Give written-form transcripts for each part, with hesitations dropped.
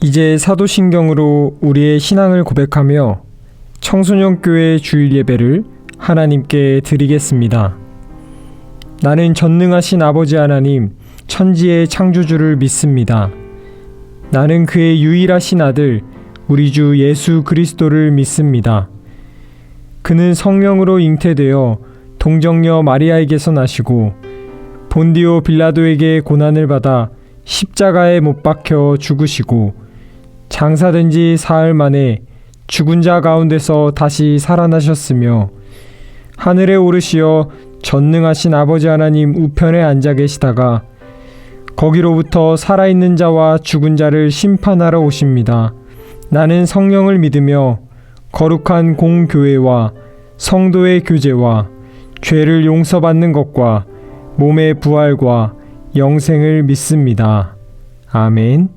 이제 사도신경으로 우리의 신앙을 고백하며 청소년교회 주일 예배를 하나님께 드리겠습니다. 나는 전능하신 아버지 하나님, 천지의 창조주를 믿습니다. 나는 그의 유일하신 아들, 우리 주 예수 그리스도를 믿습니다. 그는 성령으로 잉태되어 동정녀 마리아에게서 나시고 본디오 빌라도에게 고난을 받아 십자가에 못 박혀 죽으시고 장사된 지 사흘 만에 죽은 자 가운데서 다시 살아나셨으며 하늘에 오르시어 전능하신 아버지 하나님 우편에 앉아 계시다가 거기로부터 살아있는 자와 죽은 자를 심판하러 오십니다. 나는 성령을 믿으며 거룩한 공교회와 성도의 교제와 죄를 용서받는 것과 몸의 부활과 영생을 믿습니다. 아멘.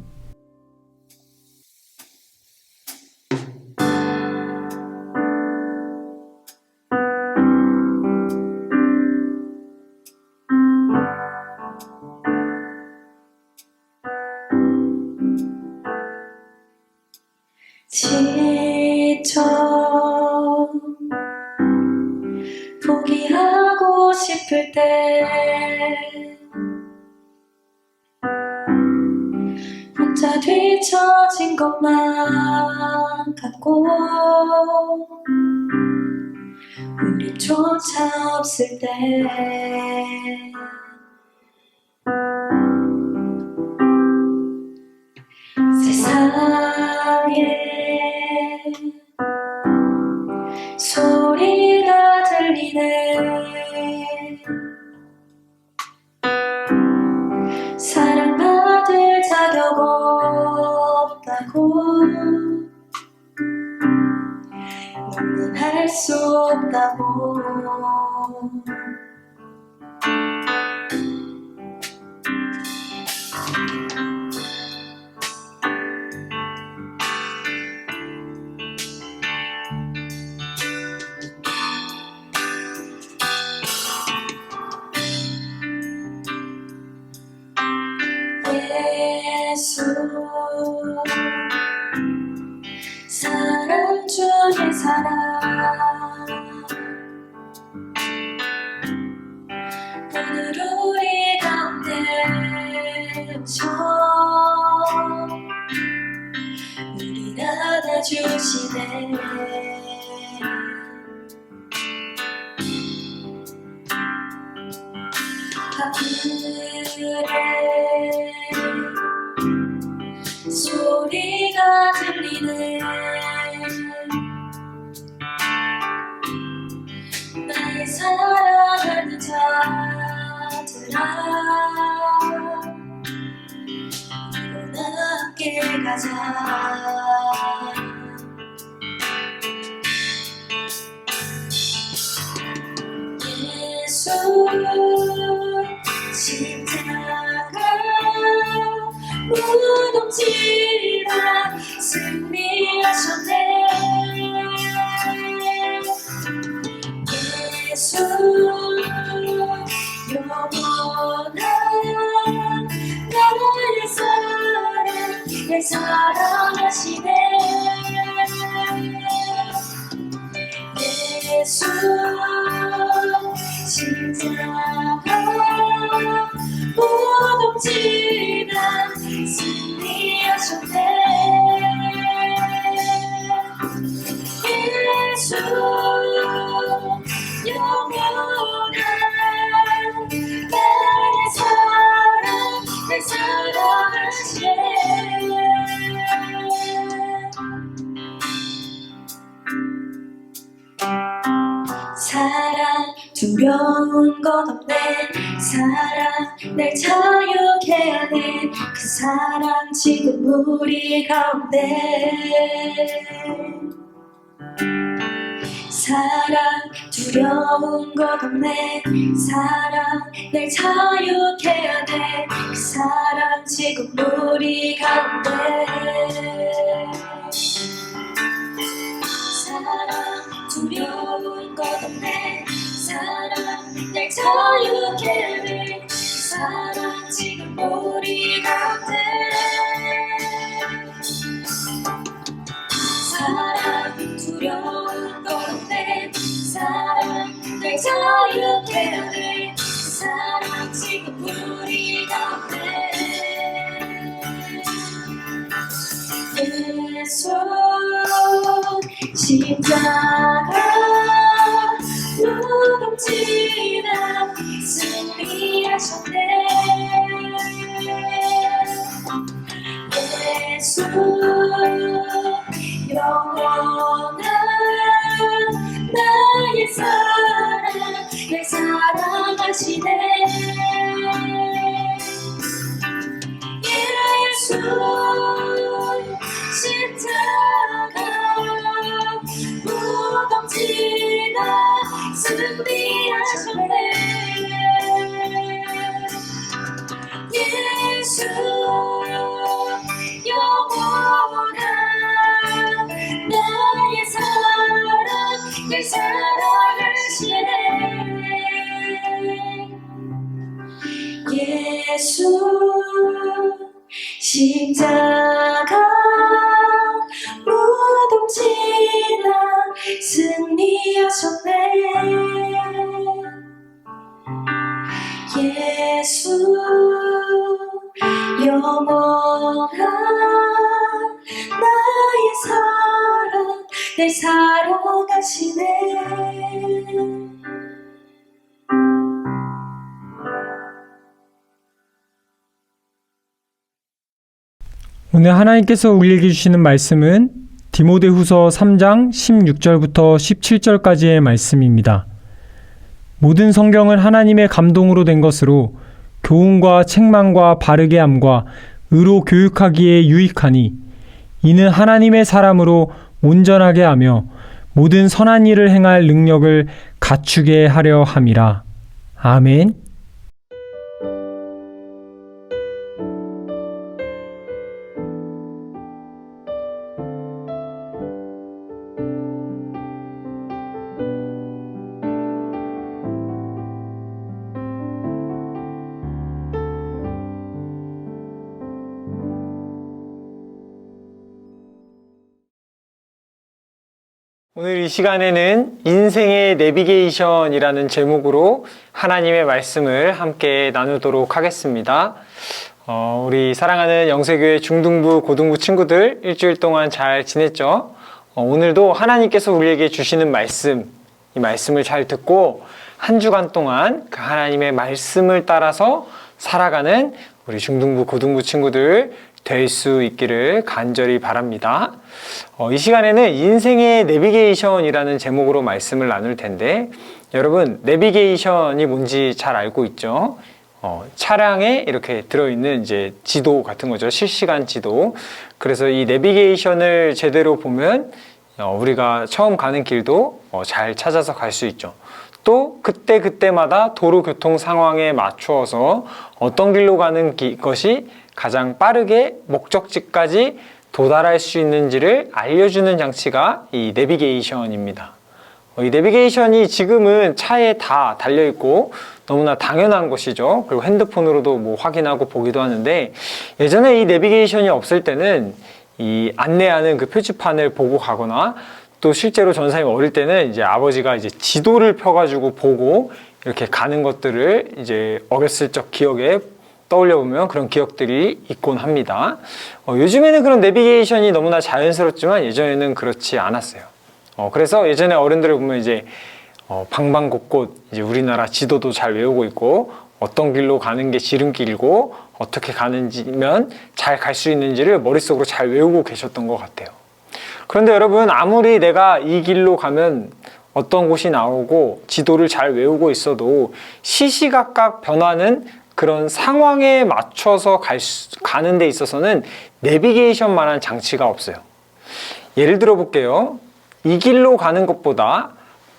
지쳐 포기하고 싶을 때 혼자 뒤처진 것만 같고 우리조차 없을 때 세상에 소리가 들리네. 사랑받을 자격 없다고, 너는 할 수 없다고. 예수 사랑 중에 사랑, 오늘 우리 가운데 오셔 우리를 안아주시네. 하늘에 소리가 들리네. 나의 사랑하는 자들아, 우리가 함께 가자. 예수 십자가 무덤지라 승리하셨네. 예수 영원한 나의 사랑, 내 사랑하시네. 예수 십자가 무덤지라 승리하셨네. 예수 영원한 나의 사랑, 내 사랑하시네. 사랑 두려운 것 없네. 사랑 날 자유케 하네. 그 사랑 지금 우리 가운데. 사랑 두려운 것 없네. 사랑 날 자유케 하네. 그 사랑 지금 우리 가운데. 사랑 두려운 것 없네. 사랑 날 자유케 하네. 그 사랑 지금 우리 가운데. 자유케 그 사랑 지금 우리 가운데 예수 십자가 무덤지나 승리하셨네 예수 영원한 나의 사랑 날 사랑하시네 예수 십자가 무덤지나 승리하셨네 예수 영원한 나의 사랑 날 사랑하시네 예수 십자가 무덤지나 승리하셨네 예수 영원한 나의 사랑 날 사랑하시네 오늘 하나님께서 우리에게 주시는 말씀은 디모데후서 3장 16절부터 17절까지의 말씀입니다. 모든 성경은 하나님의 감동으로 된 것으로 교훈과 책망과 바르게 함과 의로 교육하기에 유익하니 이는 하나님의 사람으로 온전하게 하며 모든 선한 일을 행할 능력을 갖추게 하려 함이라. 아멘. 오늘 이 시간에는 인생의 내비게이션이라는 제목으로 하나님의 말씀을 함께 나누도록 하겠습니다. 우리 사랑하는 영세교회 중등부, 고등부 친구들 일주일 동안 잘 지냈죠? 오늘도 하나님께서 우리에게 주시는 말씀, 이 말씀을 잘 듣고 한 주간 동안 그 하나님의 말씀을 따라서 살아가는 우리 중등부, 고등부 친구들 될 수 있기를 간절히 바랍니다. 이 시간에는 인생의 내비게이션이라는 제목으로 말씀을 나눌 텐데, 여러분 내비게이션이 뭔지 잘 알고 있죠? 차량에 이렇게 들어있는 이제 지도 같은 거죠. 실시간 지도. 그래서 이 내비게이션을 제대로 보면 우리가 처음 가는 길도 잘 찾아서 갈 수 있죠. 또 그때마다 도로 교통 상황에 맞추어서 어떤 길로 가는 것이 가장 빠르게 목적지까지 도달할 수 있는지를 알려주는 장치가 이 내비게이션입니다. 이 내비게이션이 지금은 차에 다 달려있고 너무나 당연한 것이죠. 그리고 핸드폰으로도 뭐 확인하고 보기도 하는데, 예전에 이 내비게이션이 없을 때는 이 안내하는 그 표지판을 보고 가거나, 또 실제로 전사님 어릴 때는 이제 아버지가 이제 지도를 펴가지고 보고 이렇게 가는 것들을 이제 어렸을 적 기억에 떠올려 보면 그런 기억들이 있곤 합니다. 요즘에는 그런 내비게이션이 너무나 자연스럽지만 예전에는 그렇지 않았어요. 그래서 예전에 어른들을 보면 이제 방방곳곳 이제 우리나라 지도도 잘 외우고 있고, 어떤 길로 가는 게 지름길이고 어떻게 가는지면 잘 갈 수 있는지를 머릿속으로 잘 외우고 계셨던 것 같아요. 그런데 여러분, 아무리 내가 이 길로 가면 어떤 곳이 나오고 지도를 잘 외우고 있어도 시시각각 변하는 그런 상황에 맞춰서 가는 데 있어서는 내비게이션만한 장치가 없어요. 예를 들어 볼게요. 이 길로 가는 것보다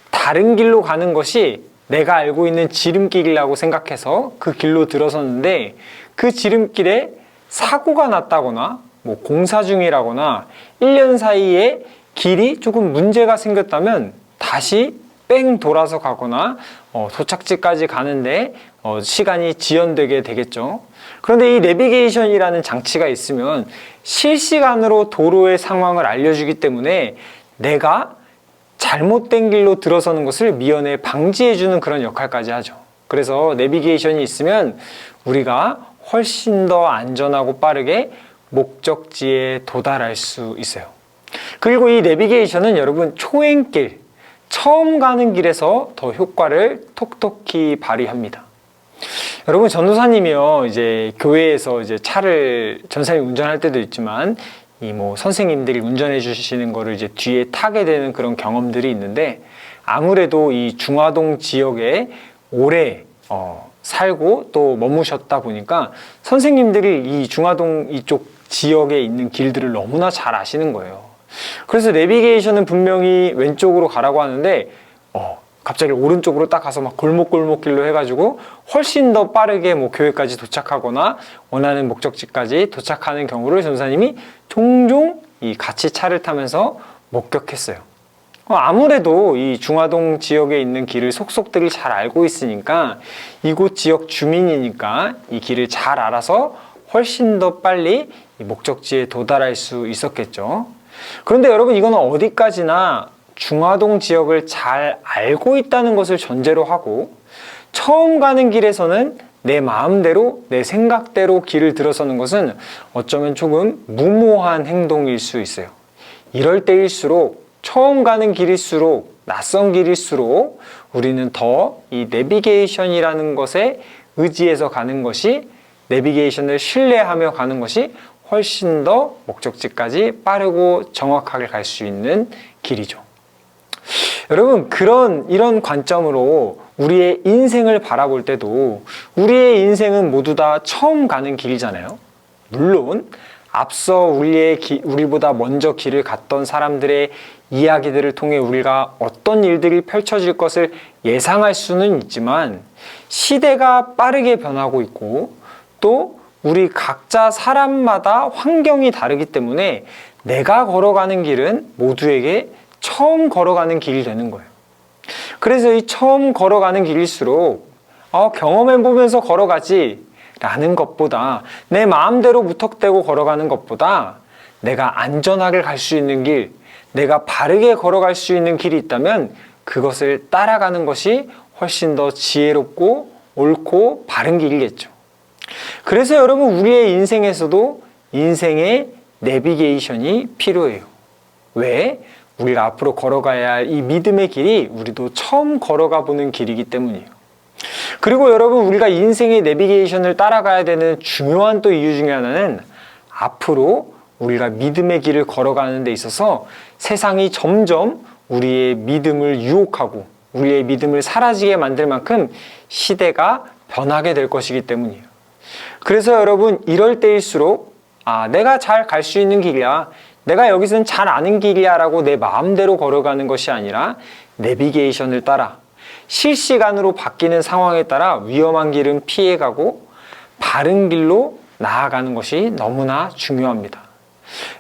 다른 길로 가는 것이 내가 알고 있는 지름길이라고 생각해서 그 길로 들어섰는데, 그 지름길에 사고가 났다거나 뭐 공사 중이라거나 1년 사이에 길이 조금 문제가 생겼다면 다시 뺑 돌아서 가거나 도착지까지 가는데 시간이 지연되게 되겠죠. 그런데 이 내비게이션이라는 장치가 있으면 실시간으로 도로의 상황을 알려주기 때문에 내가 잘못된 길로 들어서는 것을 미연에 방지해주는 그런 역할까지 하죠. 그래서 내비게이션이 있으면 우리가 훨씬 더 안전하고 빠르게 목적지에 도달할 수 있어요. 그리고 이 내비게이션은 여러분 초행길, 처음 가는 길에서 더 효과를 톡톡히 발휘합니다. 여러분 전도사님이요, 이제 교회에서 이제 차를 전사님 운전할 때도 있지만 이 뭐 선생님들이 운전해 주시는 거를 이제 뒤에 타게 되는 그런 경험들이 있는데, 아무래도 이 중화동 지역에 오래 살고 또 머무셨다 보니까 선생님들이 이 중화동 이쪽 지역에 있는 길들을 너무나 잘 아시는 거예요. 그래서 내비게이션은 분명히 왼쪽으로 가라고 하는데 갑자기 오른쪽으로 딱 가서 막 골목골목길로 해가지고 훨씬 더 빠르게 뭐 교회까지 도착하거나 원하는 목적지까지 도착하는 경우를 전사님이 종종 이 같이 차를 타면서 목격했어요. 아무래도 이 중화동 지역에 있는 길을 속속들이 잘 알고 있으니까, 이곳 지역 주민이니까 이 길을 잘 알아서 훨씬 더 빨리 이 목적지에 도달할 수 있었겠죠. 그런데 여러분, 이거는 어디까지나 중화동 지역을 잘 알고 있다는 것을 전제로 하고, 처음 가는 길에서는 내 마음대로 내 생각대로 길을 들어서는 것은 어쩌면 조금 무모한 행동일 수 있어요. 이럴 때일수록, 처음 가는 길일수록, 낯선 길일수록 우리는 더 이 내비게이션이라는 것에 의지해서 가는 것이, 내비게이션을 신뢰하며 가는 것이 훨씬 더 목적지까지 빠르고 정확하게 갈 수 있는 길이죠. 여러분, 이런 관점으로 우리의 인생을 바라볼 때도 우리의 인생은 모두 다 처음 가는 길이잖아요. 물론 앞서 우리보다 먼저 길을 갔던 사람들의 이야기들을 통해 우리가 어떤 일들이 펼쳐질 것을 예상할 수는 있지만, 시대가 빠르게 변하고 있고 또 우리 각자 사람마다 환경이 다르기 때문에 내가 걸어가는 길은 모두에게 처음 걸어가는 길이 되는 거예요. 그래서 이 처음 걸어가는 길일수록 경험해보면서 걸어가지 라는 것보다, 내 마음대로 무턱대고 걸어가는 것보다 내가 안전하게 갈 수 있는 길, 내가 바르게 걸어갈 수 있는 길이 있다면 그것을 따라가는 것이 훨씬 더 지혜롭고 옳고 바른 길이겠죠. 그래서 여러분, 우리의 인생에서도 인생의 내비게이션이 필요해요. 왜? 우리가 앞으로 걸어가야 할 이 믿음의 길이 우리도 처음 걸어가 보는 길이기 때문이에요. 그리고 여러분, 우리가 인생의 내비게이션을 따라가야 되는 중요한 또 이유 중에 하나는, 앞으로 우리가 믿음의 길을 걸어가는 데 있어서 세상이 점점 우리의 믿음을 유혹하고 우리의 믿음을 사라지게 만들 만큼 시대가 변하게 될 것이기 때문이에요. 그래서 여러분, 이럴 때일수록 내가 잘 갈 수 있는 길이야, 내가 여기서는 잘 아는 길이야 라고 내 마음대로 걸어가는 것이 아니라 내비게이션을 따라 실시간으로 바뀌는 상황에 따라 위험한 길은 피해가고 바른 길로 나아가는 것이 너무나 중요합니다.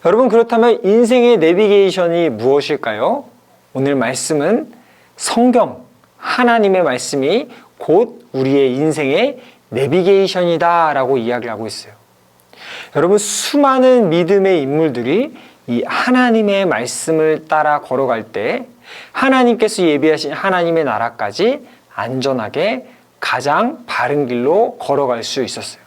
여러분, 그렇다면 인생의 내비게이션이 무엇일까요? 오늘 말씀은 성경, 하나님의 말씀이 곧 우리의 인생의 내비게이션이다 라고 이야기를 하고 있어요. 여러분, 수많은 믿음의 인물들이 이 하나님의 말씀을 따라 걸어갈 때 하나님께서 예비하신 하나님의 나라까지 안전하게 가장 바른 길로 걸어갈 수 있었어요.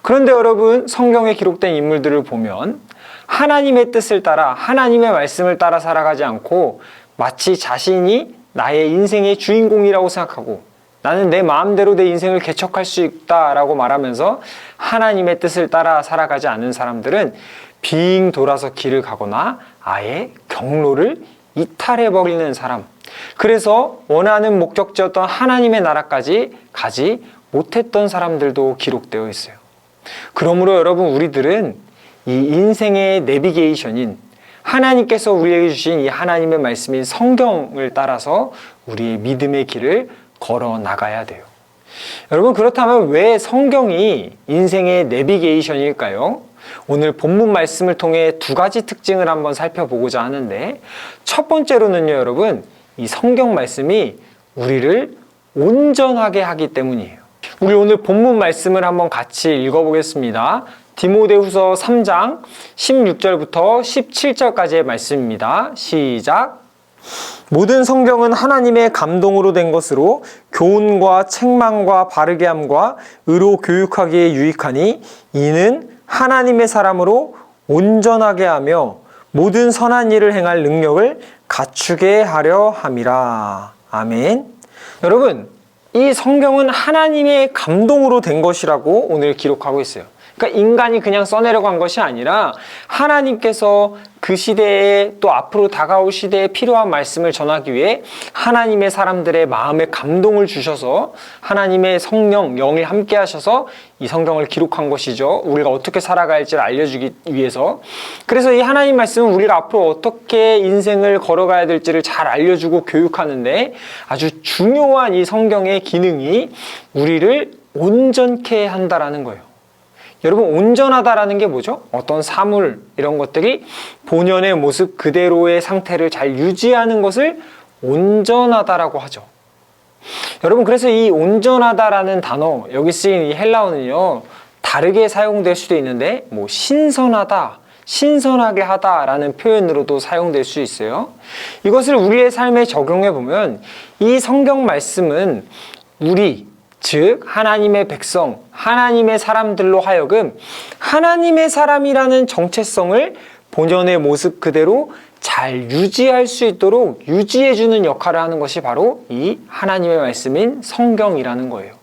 그런데 여러분, 성경에 기록된 인물들을 보면 하나님의 뜻을 따라, 하나님의 말씀을 따라 살아가지 않고 마치 자신이 나의 인생의 주인공이라고 생각하고 나는 내 마음대로 내 인생을 개척할 수 있다라고 말하면서 하나님의 뜻을 따라 살아가지 않는 사람들은 빙 돌아서 길을 가거나 아예 경로를 이탈해버리는 사람, 그래서 원하는 목적지였던 하나님의 나라까지 가지 못했던 사람들도 기록되어 있어요. 그러므로 여러분, 우리들은 이 인생의 내비게이션인 하나님께서 우리에게 주신 이 하나님의 말씀인 성경을 따라서 우리의 믿음의 길을 걸어 나가야 돼요. 여러분, 그렇다면 왜 성경이 인생의 내비게이션일까요? 오늘 본문 말씀을 통해 두 가지 특징을 한번 살펴보고자 하는데, 첫 번째로는요, 여러분, 이 성경 말씀이 우리를 온전하게 하기 때문이에요. 우리 오늘 본문 말씀을 한번 같이 읽어보겠습니다. 디모데후서 3장 16절부터 17절까지의 말씀입니다. 시작. 모든 성경은 하나님의 감동으로 된 것으로 교훈과 책망과 바르게 함과 의로 교육하기에 유익하니 이는 하나님의 사람으로 온전하게 하며 모든 선한 일을 행할 능력을 갖추게 하려 함이라. 아멘. 여러분, 이 성경은 하나님의 감동으로 된 것이라고 오늘 기록하고 있어요. 그러니까 인간이 그냥 써내려간 것이 아니라 하나님께서 그 시대에 또 앞으로 다가올 시대에 필요한 말씀을 전하기 위해 하나님의 사람들의 마음에 감동을 주셔서 하나님의 성령, 영이 함께 하셔서 이 성경을 기록한 것이죠. 우리가 어떻게 살아가야 할지를 알려주기 위해서. 그래서 이 하나님 말씀은 우리가 앞으로 어떻게 인생을 걸어가야 될지를 잘 알려주고 교육하는데 아주 중요한 이 성경의 기능이 우리를 온전케 한다라는 거예요. 여러분, 온전하다라는 게 뭐죠? 어떤 사물 이런 것들이 본연의 모습 그대로의 상태를 잘 유지하는 것을 온전하다라고 하죠. 여러분, 그래서 이 온전하다라는 단어, 여기 쓰인 이 헬라어는요, 다르게 사용될 수도 있는데 뭐 신선하다, 신선하게 하다라는 표현으로도 사용될 수 있어요. 이것을 우리의 삶에 적용해 보면 이 성경 말씀은 우리, 즉 하나님의 백성, 하나님의 사람들로 하여금 하나님의 사람이라는 정체성을 본연의 모습 그대로 잘 유지할 수 있도록 유지해주는 역할을 하는 것이 바로 이 하나님의 말씀인 성경이라는 거예요.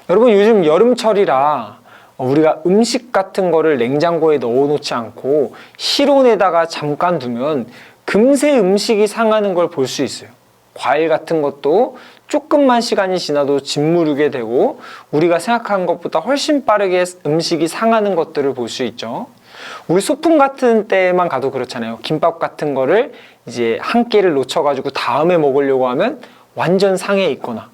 여러분, 요즘 여름철이라 우리가 음식 같은 거를 냉장고에 넣어놓지 않고 실온에다가 잠깐 두면 금세 음식이 상하는 걸 볼 수 있어요. 과일 같은 것도 조금만 시간이 지나도 짓무르게 되고 우리가 생각한 것보다 훨씬 빠르게 음식이 상하는 것들을 볼 수 있죠. 우리 소풍 같은 때만 가도 그렇잖아요. 김밥 같은 거를 이제 한 끼를 놓쳐가지고 다음에 먹으려고 하면 완전 상해 있거나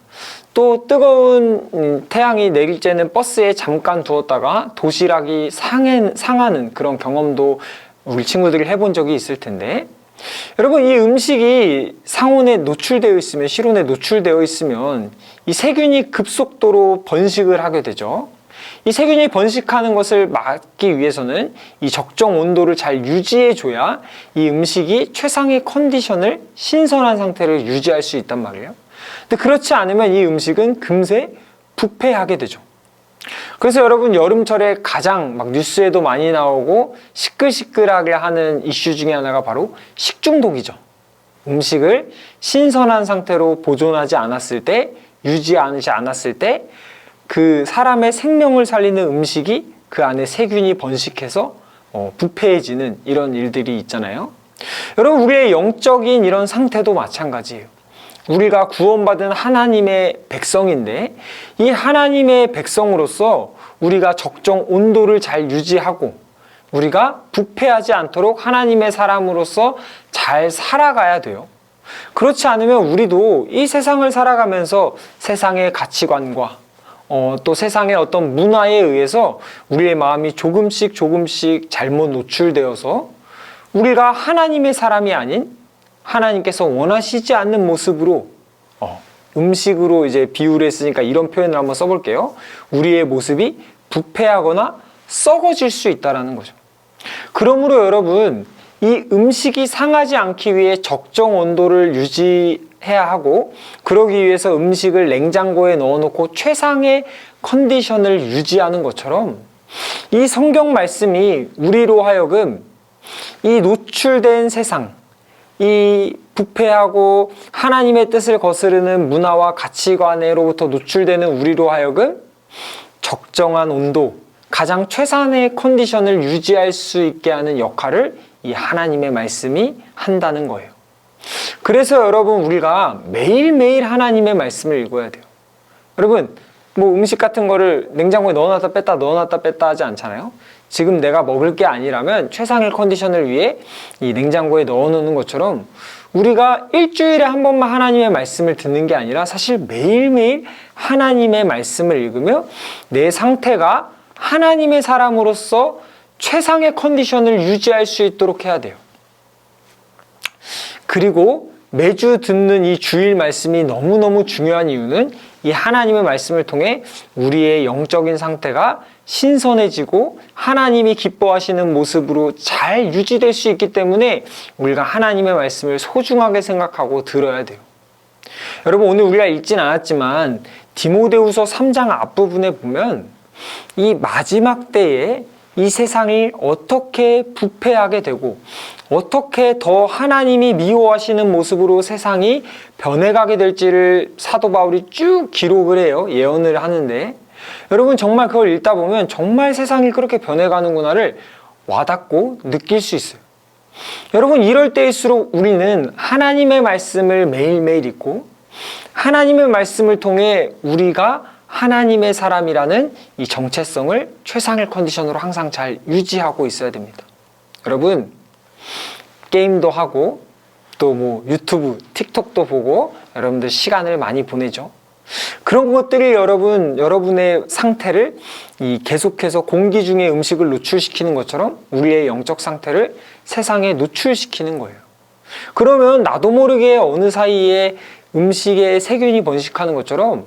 또 뜨거운 태양이 내릴 때는 버스에 잠깐 두었다가 도시락이 상하는 그런 경험도 우리 친구들이 해본 적이 있을 텐데, 여러분, 이 음식이 상온에 노출되어 있으면, 실온에 노출되어 있으면 이 세균이 급속도로 번식을 하게 되죠. 이 세균이 번식하는 것을 막기 위해서는 이 적정 온도를 잘 유지해 줘야 이 음식이 최상의 컨디션을, 신선한 상태를 유지할 수 있단 말이에요. 근데 그렇지 않으면 이 음식은 금세 부패하게 되죠. 그래서 여러분, 여름철에 가장 막 뉴스에도 많이 나오고 시끌시끌하게 하는 이슈 중에 하나가 바로 식중독이죠. 음식을 신선한 상태로 보존하지 않았을 때, 유지하지 않았을 때 그 사람의 생명을 살리는 음식이 그 안에 세균이 번식해서 부패해지는 이런 일들이 있잖아요. 여러분, 우리의 영적인 이런 상태도 마찬가지예요. 우리가 구원받은 하나님의 백성인데 이 하나님의 백성으로서 우리가 적정 온도를 잘 유지하고 우리가 부패하지 않도록 하나님의 사람으로서 잘 살아가야 돼요. 그렇지 않으면 우리도 이 세상을 살아가면서 세상의 가치관과 또 세상의 어떤 문화에 의해서 우리의 마음이 조금씩 잘못 노출되어서 우리가 하나님의 사람이 아닌 하나님께서 원하시지 않는 모습으로 음식으로 이제 비유를 했으니까 이런 표현을 한번 써볼게요. 우리의 모습이 부패하거나 썩어질 수 있다는 거죠. 그러므로 여러분, 이 음식이 상하지 않기 위해 적정 온도를 유지해야 하고, 그러기 위해서 음식을 냉장고에 넣어놓고 최상의 컨디션을 유지하는 것처럼 이 성경 말씀이 우리로 하여금 이 노출된 세상, 이 부패하고 하나님의 뜻을 거스르는 문화와 가치관으로부터 노출되는 우리로 하여금 적정한 온도, 가장 최상의 컨디션을 유지할 수 있게 하는 역할을 이 하나님의 말씀이 한다는 거예요. 그래서 여러분, 우리가 매일매일 하나님의 말씀을 읽어야 돼요. 여러분, 뭐 음식 같은 거를 냉장고에 넣어놨다 뺐다 하지 않잖아요. 지금 내가 먹을 게 아니라면 최상의 컨디션을 위해 이 냉장고에 넣어놓는 것처럼 우리가 일주일에 한 번만 하나님의 말씀을 듣는 게 아니라 사실 매일매일 하나님의 말씀을 읽으며 내 상태가 하나님의 사람으로서 최상의 컨디션을 유지할 수 있도록 해야 돼요. 그리고 매주 듣는 이 주일 말씀이 너무너무 중요한 이유는 이 하나님의 말씀을 통해 우리의 영적인 상태가 신선해지고 하나님이 기뻐하시는 모습으로 잘 유지될 수 있기 때문에 우리가 하나님의 말씀을 소중하게 생각하고 들어야 돼요. 여러분, 오늘 우리가 읽진 않았지만 디모데후서 3장 앞부분에 보면 이 마지막 때에 이 세상이 어떻게 부패하게 되고 어떻게 더 하나님이 미워하시는 모습으로 세상이 변해가게 될지를 사도 바울이 쭉 기록을 해요. 예언을 하는데 여러분, 정말 그걸 읽다 보면 정말 세상이 그렇게 변해가는구나를 와닿고 느낄 수 있어요. 여러분, 이럴 때일수록 우리는 하나님의 말씀을 매일매일 읽고 하나님의 말씀을 통해 우리가 하나님의 사람이라는 이 정체성을 최상의 컨디션으로 항상 잘 유지하고 있어야 됩니다. 여러분, 게임도 하고 또 뭐 유튜브, 틱톡도 보고 여러분들 시간을 많이 보내죠. 그런 것들이 여러분의 상태를 계속해서 공기 중에 음식을 노출시키는 것처럼 우리의 영적 상태를 세상에 노출시키는 거예요. 그러면 나도 모르게 어느 사이에 음식에 세균이 번식하는 것처럼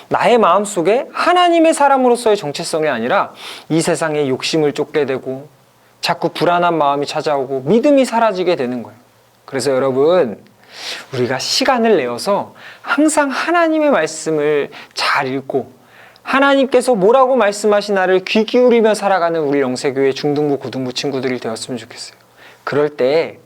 나의 마음속에 하나님의 사람으로서의 정체성이 아니라 이 세상에 욕심을 쫓게 되고 자꾸 불안한 마음이 찾아오고 믿음이 사라지게 되는 거예요. 그래서 여러분, 우리가 시간을 내어서 항상 하나님의 말씀을 잘 읽고 하나님께서 뭐라고 말씀하시나를 귀 기울이며 살아가는 우리 영세교회 중등부, 고등부 친구들이 되었으면 좋겠어요. 그럴 때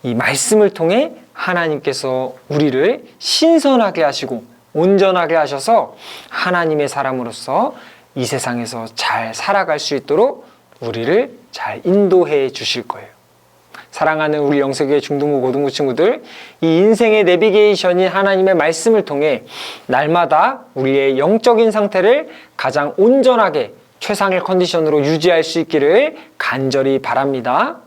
이 말씀을 통해 하나님께서 우리를 신선하게 하시고 온전하게 하셔서 하나님의 사람으로서 이 세상에서 잘 살아갈 수 있도록 우리를 잘 인도해 주실 거예요. 사랑하는 우리 영세교회 중등부, 고등부 친구들, 이 인생의 내비게이션인 하나님의 말씀을 통해 날마다 우리의 영적인 상태를 가장 온전하게 최상의 컨디션으로 유지할 수 있기를 간절히 바랍니다.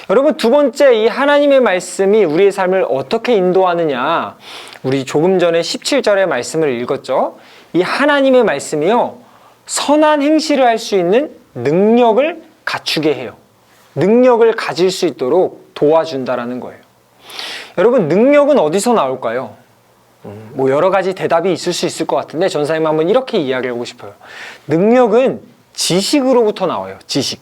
여러분, 두 번째, 이 하나님의 말씀이 우리의 삶을 어떻게 인도하느냐, 우리 조금 전에 17절의 말씀을 읽었죠. 이 하나님의 말씀이요, 선한 행실을 할 수 있는 능력을 갖추게 해요. 능력을 가질 수 있도록 도와준다라는 거예요. 여러분, 능력은 어디서 나올까요? 뭐 여러 가지 대답이 있을 수 있을 것 같은데 전사님 한번 이렇게 이야기하고 싶어요. 능력은 지식으로부터 나와요. 지식.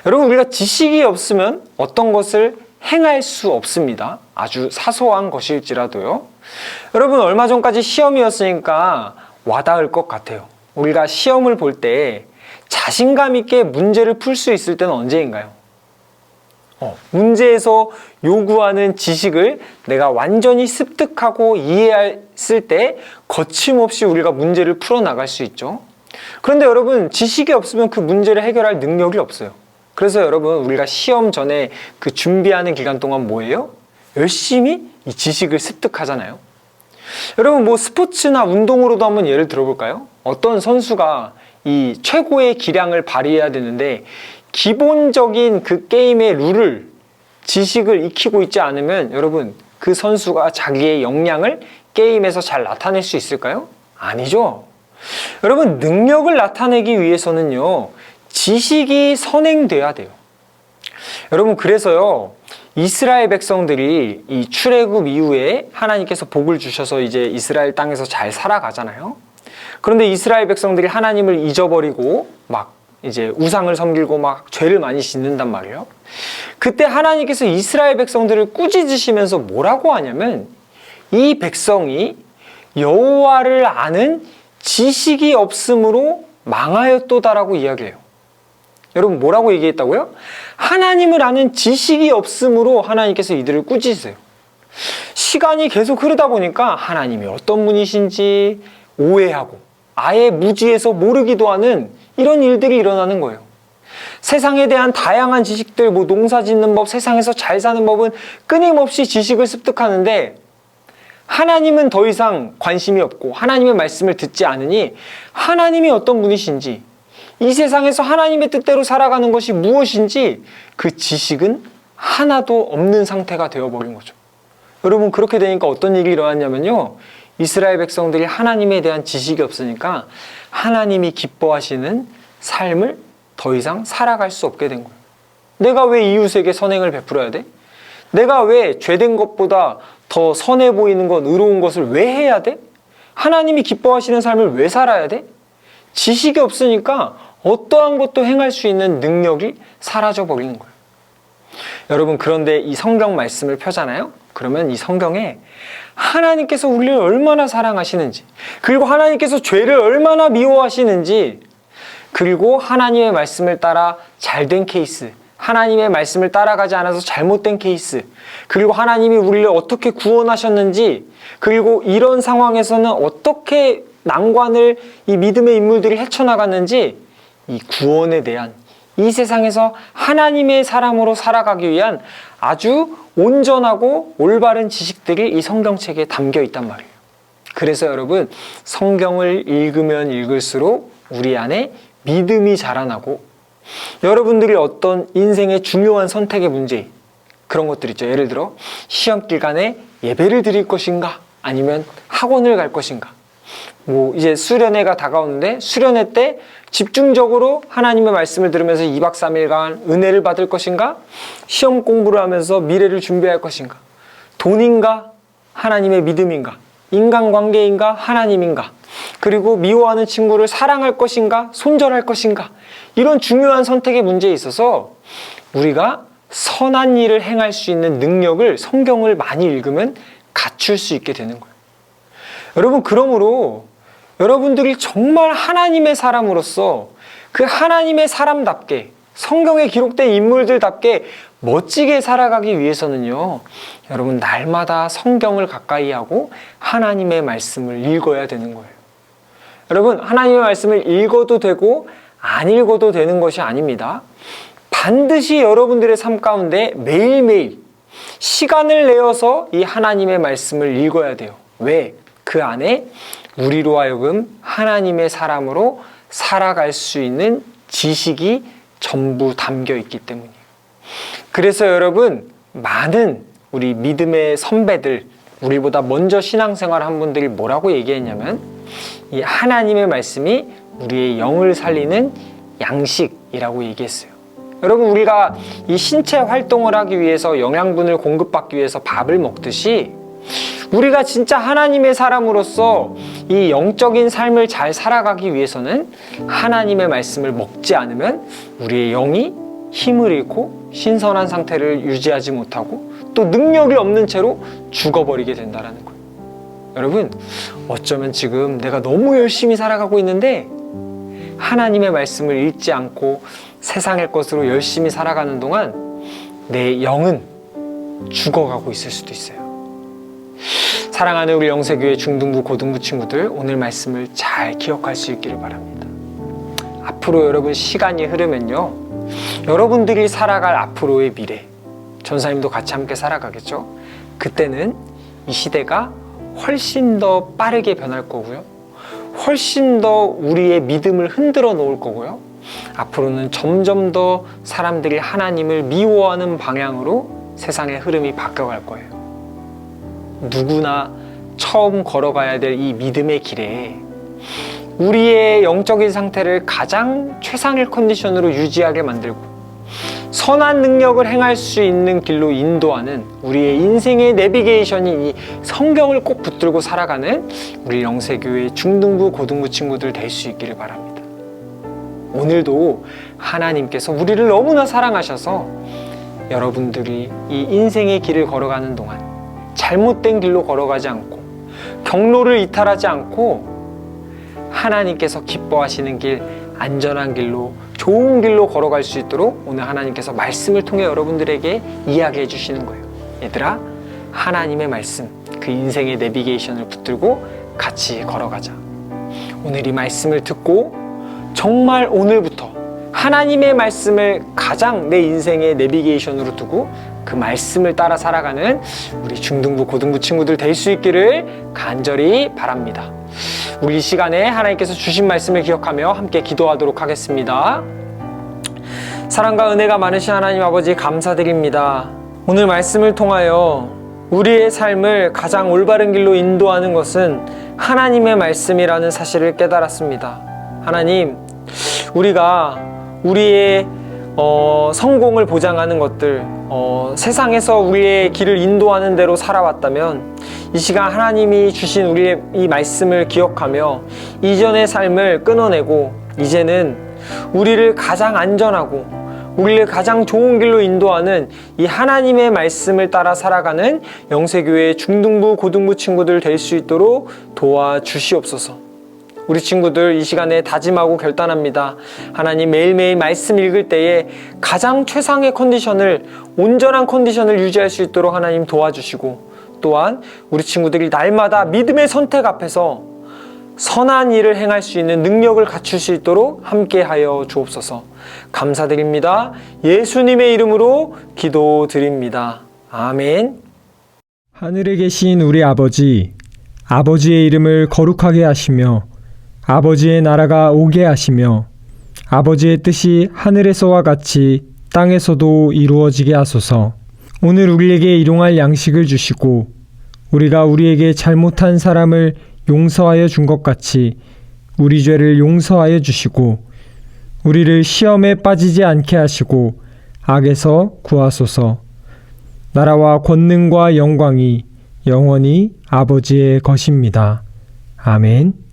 여러분, 우리가 지식이 없으면 어떤 것을 행할 수 없습니다. 아주 사소한 것일지라도요. 여러분, 얼마 전까지 시험이었으니까 와닿을 것 같아요. 우리가 시험을 볼 때 자신감 있게 문제를 풀 수 있을 때는 언제인가요? 문제에서 요구하는 지식을 내가 완전히 습득하고 이해했을 때 거침없이 우리가 문제를 풀어나갈 수 있죠. 그런데 여러분, 지식이 없으면 그 문제를 해결할 능력이 없어요. 그래서 여러분, 우리가 시험 전에 그 준비하는 기간 동안 뭐예요? 열심히 이 지식을 습득하잖아요. 여러분, 뭐 스포츠나 운동으로도 한번 예를 들어볼까요? 어떤 선수가 이 최고의 기량을 발휘해야 되는데 기본적인 그 게임의 룰을, 지식을 익히고 있지 않으면 여러분, 그 선수가 자기의 역량을 게임에서 잘 나타낼 수 있을까요? 아니죠. 여러분, 능력을 나타내기 위해서는요, 지식이 선행돼야 돼요. 여러분, 그래서요, 이스라엘 백성들이 이 출애굽 이후에 하나님께서 복을 주셔서 이제 이스라엘 땅에서 잘 살아가잖아요. 그런데 이스라엘 백성들이 하나님을 잊어버리고 막 이제 우상을 섬기고 막 죄를 많이 짓는단 말이에요. 그때 하나님께서 이스라엘 백성들을 꾸짖으시면서 뭐라고 하냐면, 이 백성이 여호와를 아는 지식이 없으므로 망하였도다라고 이야기해요. 여러분, 뭐라고 얘기했다고요? 하나님을 아는 지식이 없으므로 하나님께서 이들을 꾸짖으세요. 시간이 계속 흐르다 보니까 하나님이 어떤 분이신지 오해하고 아예 무지해서 모르기도 하는 이런 일들이 일어나는 거예요. 세상에 대한 다양한 지식들, 뭐 농사 짓는 법, 세상에서 잘 사는 법은 끊임없이 지식을 습득하는데 하나님은 더 이상 관심이 없고 하나님의 말씀을 듣지 않으니 하나님이 어떤 분이신지, 이 세상에서 하나님의 뜻대로 살아가는 것이 무엇인지 그 지식은 하나도 없는 상태가 되어버린 거죠. 여러분, 그렇게 되니까 어떤 일이 일어났냐면요, 이스라엘 백성들이 하나님에 대한 지식이 없으니까 하나님이 기뻐하시는 삶을 더 이상 살아갈 수 없게 된 거예요. 내가 왜 이웃에게 선행을 베풀어야 돼? 내가 왜 죄된 것보다 더 선해 보이는 것, 의로운 것을 왜 해야 돼? 하나님이 기뻐하시는 삶을 왜 살아야 돼? 지식이 없으니까 어떠한 것도 행할 수 있는 능력이 사라져 버리는 거예요. 여러분, 그런데 이 성경 말씀을 펴잖아요? 그러면 이 성경에 하나님께서 우리를 얼마나 사랑하시는지, 그리고 하나님께서 죄를 얼마나 미워하시는지, 그리고 하나님의 말씀을 따라 잘된 케이스, 하나님의 말씀을 따라가지 않아서 잘못된 케이스, 그리고 하나님이 우리를 어떻게 구원하셨는지, 그리고 이런 상황에서는 어떻게 난관을 이 믿음의 인물들이 헤쳐나갔는지, 이 구원에 대한, 이 세상에서 하나님의 사람으로 살아가기 위한 아주 온전하고 올바른 지식들이 이 성경책에 담겨 있단 말이에요. 그래서 여러분, 성경을 읽으면 읽을수록 우리 안에 믿음이 자라나고, 여러분들이 어떤 인생의 중요한 선택의 문제, 그런 것들 있죠. 예를 들어 시험 기간에 예배를 드릴 것인가, 아니면 학원을 갈 것인가, 이제 수련회가 다가오는데 수련회 때 집중적으로 하나님의 말씀을 들으면서 2박 3일간 은혜를 받을 것인가, 시험 공부를 하면서 미래를 준비할 것인가, 돈인가 하나님의 믿음인가, 인간관계인가 하나님인가, 그리고 미워하는 친구를 사랑할 것인가 손절할 것인가, 이런 중요한 선택의 문제에 있어서 우리가 선한 일을 행할 수 있는 능력을 성경을 많이 읽으면 갖출 수 있게 되는 거예요. 여러분, 그러므로 여러분들이 정말 하나님의 사람으로서 그 하나님의 사람답게, 성경에 기록된 인물들답게 멋지게 살아가기 위해서는요, 여러분, 날마다 성경을 가까이 하고 하나님의 말씀을 읽어야 되는 거예요. 여러분, 하나님의 말씀을 읽어도 되고 안 읽어도 되는 것이 아닙니다. 반드시 여러분들의 삶 가운데 매일매일 시간을 내어서 이 하나님의 말씀을 읽어야 돼요. 왜? 그 안에 우리로 하여금 하나님의 사람으로 살아갈 수 있는 지식이 전부 담겨 있기 때문이에요. 그래서 여러분, 많은 우리 믿음의 선배들, 우리보다 먼저 신앙생활한 분들이 뭐라고 얘기했냐면, 이 하나님의 말씀이 우리의 영을 살리는 양식이라고 얘기했어요. 여러분, 우리가 이 신체 활동을 하기 위해서 영양분을 공급받기 위해서 밥을 먹듯이, 우리가 진짜 하나님의 사람으로서 이 영적인 삶을 잘 살아가기 위해서는 하나님의 말씀을 먹지 않으면 우리의 영이 힘을 잃고 신선한 상태를 유지하지 못하고 또 능력이 없는 채로 죽어버리게 된다는 거예요. 여러분, 어쩌면 지금 내가 너무 열심히 살아가고 있는데 하나님의 말씀을 읽지 않고 세상의 것으로 열심히 살아가는 동안 내 영은 죽어가고 있을 수도 있어요. 사랑하는 우리 영세교회 중등부, 고등부 친구들, 오늘 말씀을 잘 기억할 수 있기를 바랍니다. 앞으로 여러분, 시간이 흐르면요, 여러분들이 살아갈 앞으로의 미래, 전사님도 같이 함께 살아가겠죠? 그때는 이 시대가 훨씬 더 빠르게 변할 거고요, 훨씬 더 우리의 믿음을 흔들어 놓을 거고요, 앞으로는 점점 더 사람들이 하나님을 미워하는 방향으로 세상의 흐름이 바뀌어갈 거예요. 누구나 처음 걸어가야 될 이 믿음의 길에 우리의 영적인 상태를 가장 최상의 컨디션으로 유지하게 만들고 선한 능력을 행할 수 있는 길로 인도하는 우리의 인생의 내비게이션인 이 성경을 꼭 붙들고 살아가는 우리 영세교회 중등부, 고등부 친구들 될 수 있기를 바랍니다. 오늘도 하나님께서 우리를 너무나 사랑하셔서 여러분들이 이 인생의 길을 걸어가는 동안 잘못된 길로 걸어가지 않고 경로를 이탈하지 않고 하나님께서 기뻐하시는 길, 안전한 길로, 좋은 길로 걸어갈 수 있도록 오늘 하나님께서 말씀을 통해 여러분들에게 이야기해 주시는 거예요. 얘들아, 하나님의 말씀, 그 인생의 내비게이션을 붙들고 같이 걸어가자. 오늘 이 말씀을 듣고 정말 오늘부터 하나님의 말씀을 가장 내 인생의 내비게이션으로 두고 그 말씀을 따라 살아가는 우리 중등부, 고등부 친구들 될 수 있기를 간절히 바랍니다. 우리 이 시간에 하나님께서 주신 말씀을 기억하며 함께 기도하도록 하겠습니다. 사랑과 은혜가 많으신 하나님 아버지, 감사드립니다. 오늘 말씀을 통하여 우리의 삶을 가장 올바른 길로 인도하는 것은 하나님의 말씀이라는 사실을 깨달았습니다. 하나님, 우리가 우리의 성공을 보장하는 것들, 세상에서 우리의 길을 인도하는 대로 살아왔다면 이 시간 하나님이 주신 우리의 이 말씀을 기억하며 이전의 삶을 끊어내고 이제는 우리를 가장 안전하고 우리를 가장 좋은 길로 인도하는 이 하나님의 말씀을 따라 살아가는 영세교회 중등부, 고등부 친구들 될 수 있도록 도와주시옵소서. 우리 친구들 이 시간에 다짐하고 결단합니다. 하나님, 매일매일 말씀 읽을 때에 가장 최상의 컨디션을, 온전한 컨디션을 유지할 수 있도록 하나님 도와주시고, 또한 우리 친구들이 날마다 믿음의 선택 앞에서 선한 일을 행할 수 있는 능력을 갖출 수 있도록 함께하여 주옵소서. 감사드립니다. 예수님의 이름으로 기도드립니다. 아멘. 하늘에 계신 우리 아버지, 아버지의 이름을 거룩하게 하시며 아버지의 나라가 오게 하시며 아버지의 뜻이 하늘에서와 같이 땅에서도 이루어지게 하소서. 오늘 우리에게 일용할 양식을 주시고 우리가 우리에게 잘못한 사람을 용서하여 준 것 같이 우리 죄를 용서하여 주시고 우리를 시험에 빠지지 않게 하시고 악에서 구하소서. 나라와 권능과 영광이 영원히 아버지의 것입니다. 아멘.